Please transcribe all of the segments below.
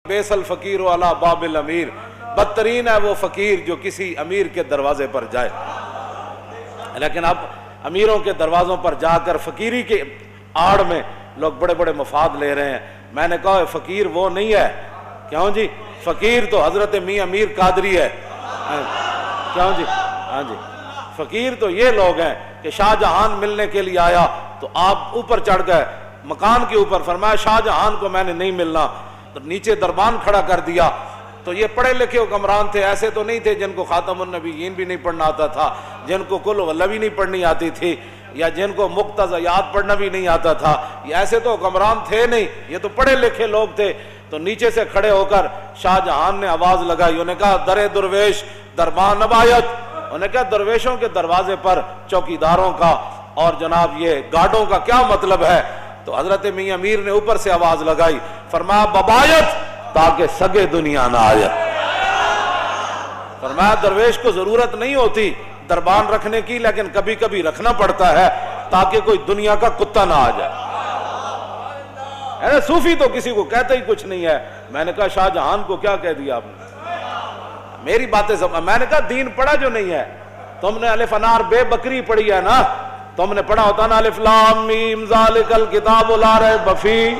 Bessel فقیر علی باب الامیر، بدترین ہے وہ فقیر جو کسی امیر کے دروازے پر جائے۔ لیکن اب امیروں کے دروازوں پر جا کر فقیری کے آڑ میں لوگ بڑے بڑے مفاد لے رہے ہیں۔ میں نے کہا فقیر وہ نہیں ہے، کیوں جی؟ فقیر تو حضرت میاں امیر قادری ہے، کیوں جی؟ ہاں جی، فقیر تو یہ لوگ ہیں کہ شاہ جہان ملنے کے لیے آیا تو آپ اوپر چڑھ گئے مکان کے اوپر، فرمایا شاہ جہان کو میں نے نہیں ملنا، تو نیچے دربان کھڑا کر دیا۔ تو یہ پڑھے لکھے حکمران تھے، ایسے تو نہیں تھے جن کو خاتم النبیین بھی نہیں پڑھنا آتا تھا، جن کو کل واللہ بھی نہیں پڑھنی آتی تھی، یا جن کو مقتضیات پڑھنا بھی نہیں آتا تھا، یہ ایسے تو حکمران تھے نہیں، یہ تو پڑھے لکھے لوگ تھے۔ تو نیچے سے کھڑے ہو کر شاہ جہان نے آواز لگائی، انہوں نے کہا در درویش دربان نبایت، انہوں نے کہا درویشوں کے دروازے پر چوکیداروں کا اور جناب یہ گارڈوں کا کیا مطلب ہے؟ تو حضرت میاں امیر نے اوپر سے آواز لگائی، فرمایا ببایت تاکہ سگے دنیا نہ آئے۔ فرمایا درویش کو ضرورت نہیں ہوتی دربان رکھنے کی، لیکن کبھی کبھی رکھنا پڑتا ہے تاکہ کوئی دنیا کا کتا نہ آ جائے۔ صوفی تو کسی کو کہتا ہی کچھ نہیں ہے۔ میں نے کہا شاہ جہان کو کیا کہہ دیا آپ نے؟ میری باتیں سب، میں نے کہا دین پڑھا جو نہیں ہے، تم نے الف انار بے بکری پڑھی ہے نا، تم نے پڑھا ہوتا نا الف لام میم ذالک الکتاب لا ریب فیہ،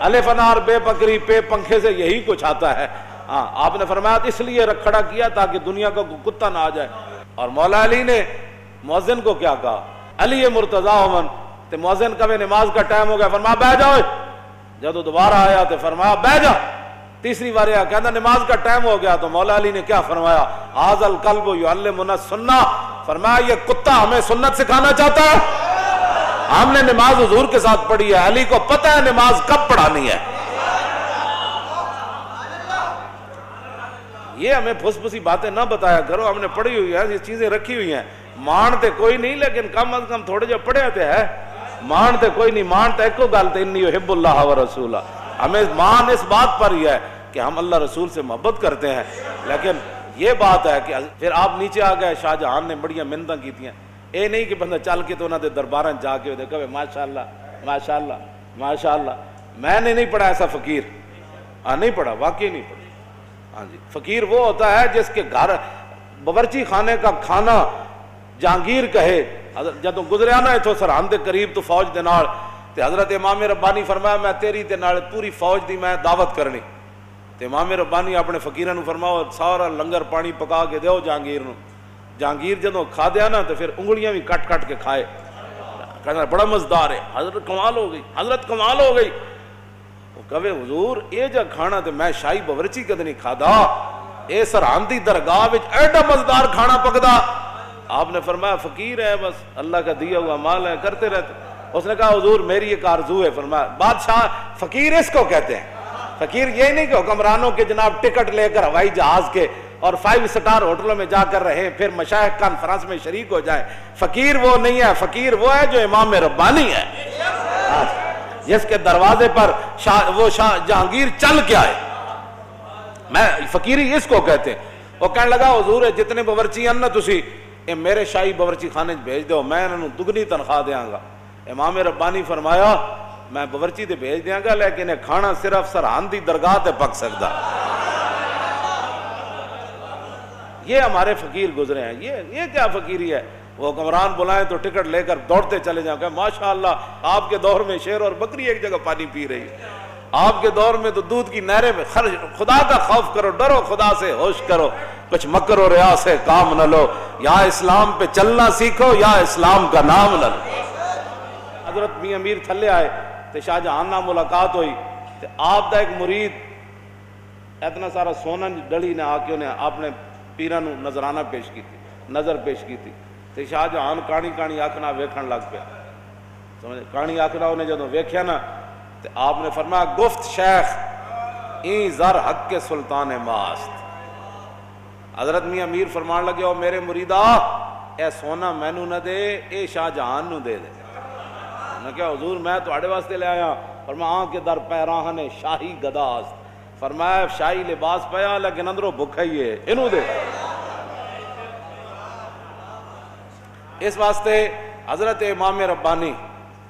الف انار بے بکری پہ پنکھے سے یہی کچھ آتا ہے۔ ہاں آپ نے فرمایا اس لیے کھڑا کیا تاکہ دنیا کا کتا نہ آ جائے۔ اور مولا علی نے مؤذن کو کیا کہا، علی مرتضیٰ امن، تو مؤذن کا بھی نماز کا ٹائم ہو گیا، فرمایا بیٹھ جاؤ۔ جب وہ دوبارہ آیا تو فرمایا بیٹھ جا۔ تیسری بار آیا کہتا نماز کا ٹائم ہو گیا، تو مولا علی نے کیا فرمایا، ھذا الکلب یعلمنا السنہ، فرمایا یہ کتا ہمیں سنت سکھانا چاہتا ہے۔ ہم نے نماز حضور کے ساتھ پڑھی ہے، علی کو پتہ ہے نماز کب پڑھانی ہے۔ یہ ہمیں پھس پھسی باتیں نہ بتایا کرو، ہم نے پڑھی ہوئی ہے، یہ چیزیں رکھی ہوئی ہیں، مانتے کوئی نہیں لیکن کم از کم تھوڑے جو پڑھے ہوتے ہیں، مانتے کوئی نہیں، مانتے ایک کو گالتے انی احب اللہ و رسولہ، ہمیں مان اس بات پر ہی ہے کہ ہم اللہ رسول سے محبت کرتے ہیں۔ لیکن یہ بات ہے کہ پھر آپ نیچے آ گئے، شاہ جہان نے بڑیاں منتیں کی تھیں، اے نہیں کہ بندہ چل کے تو انہوں نے درباراں جا کے دیکھا ماشاءاللہ ماشاءاللہ ماشاءاللہ۔ میں نے نہیں پڑھا ایسا فقیر، نہیں پڑھا، واقعی نہیں پڑھا۔ ہاں جی، فقیر وہ ہوتا ہے جس کے گھر باورچی خانے کا کھانا جہانگیر کہے۔ جدوں گزریا نا اتوں سرحد دے قریب تو فوج دے نال، تے حضرت امام ربانی فرمایا میں تیری تے نال پوری فوج دی میں دعوت کرنی، تے امام ربانی اپنے فقیراں نوں فرماؤ سارا لنگر پانی پکا کے دیو جہانگیر نوں۔ جہانگیر جدوں کھا دیا نا تو پھر انگلیاں بھی کٹ کٹ کے کھائے، کہنا بڑا مزدار ہے، حضرت کمال ہو گئی، حضرت کمال ہو گئی۔ وہ کہے حضور اے جا کھانا تے میں شاہی باورچی کدے نہیں کھادا، اے سرحد دی درگاہ وچ ایڈا مزدار کھانا پکدا۔ آپ نے فرمایا فقیر ہے، بس اللہ کا دیا ہوا مال ہے، کرتے رہتے۔ اس نے کہا حضور میری ایک آرزو ہے۔ فرمایا بادشاہ فقیر اس کو کہتے ہیں، فقیر یہ نہیں کہ حکمرانوں کے جناب ٹکٹ لے کر ہوائی جہاز کے اور 5 سٹار ہوٹلوں میں جا کر رہے پھر مشائخ کانفرنس میں شریک ہو جائے۔ فقیر وہ نہیں ہے، فقیر وہ ہے جو امام ربانی ہے، جس کے دروازے پر وہ شاہ جہانگیر چل کے آئے۔ میں فقیری اس کو کہتے ہیں۔ وہ کہنے لگا حضور جتنے باورچی ہیں نا تسی اے میرے شاہی باورچی خانے بھیج دو، میں انہوں دگنی تنخواہ دیاں گا۔ امام ربانی فرمایا میں باورچی تے بھیج دیاں گا لیکن کھانا صرف سرحد دی درگاہ تے پک سکتا۔ یہ ہمارے فقیر گزرے ہیں، یہ کیا فقیری ہے؟ وہ حکمران بلائیں تو ٹکٹ لے کر دوڑتے چلے جاؤں کہ ماشاءاللہ آپ کے دور میں شیر اور بکری ایک جگہ پانی پی رہی ہے، آپ کے دور میں تو دودھ کی نہریں میں خرچ۔ خدا کا خوف کرو، ڈرو خدا سے، ہوش کرو، کچھ مکر و ریا سے کام نہ لو، یا اسلام پہ چلنا سیکھو یا اسلام کا نام نہ لو۔ حضرت میاں امیر تھلے آئے تو شاہ جہان نہ ملاقات ہوئی، تو آپ دا ایک مرید اتنا سارا سونا ڈلی نے آ کے انہیں اپنے پیراں نوں نظرانہ پیش کی تھی، نظر پیش کی تھی، تو شاہ جہان کہانی کہانی آکھنا ویکھن لگ پیا، سمجھ کہانی آکھنا انہیں جدوں ویکھیا نا تو آپ نے فرمایا گفت شیخ این زر حق کے سلطان ماست۔ حضرت میاں امیر فرمان لگے او میرے مریدا اے سونا مینو نہ دے، اے شاہ جہان نو دے دے۔ میں کہا حضور میں تواڈے واسطے لے آیا۔ فرمایا آن کے در پیراہن شاہی گداست، فرمایا شاہی لباس پیا لیکن اندروں بھکھا ہی ہے، انہوں دے۔ اس واسطے حضرت امام ربانی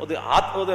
ਉਹਦੇ ਹੱਥ ਉਹਦੇ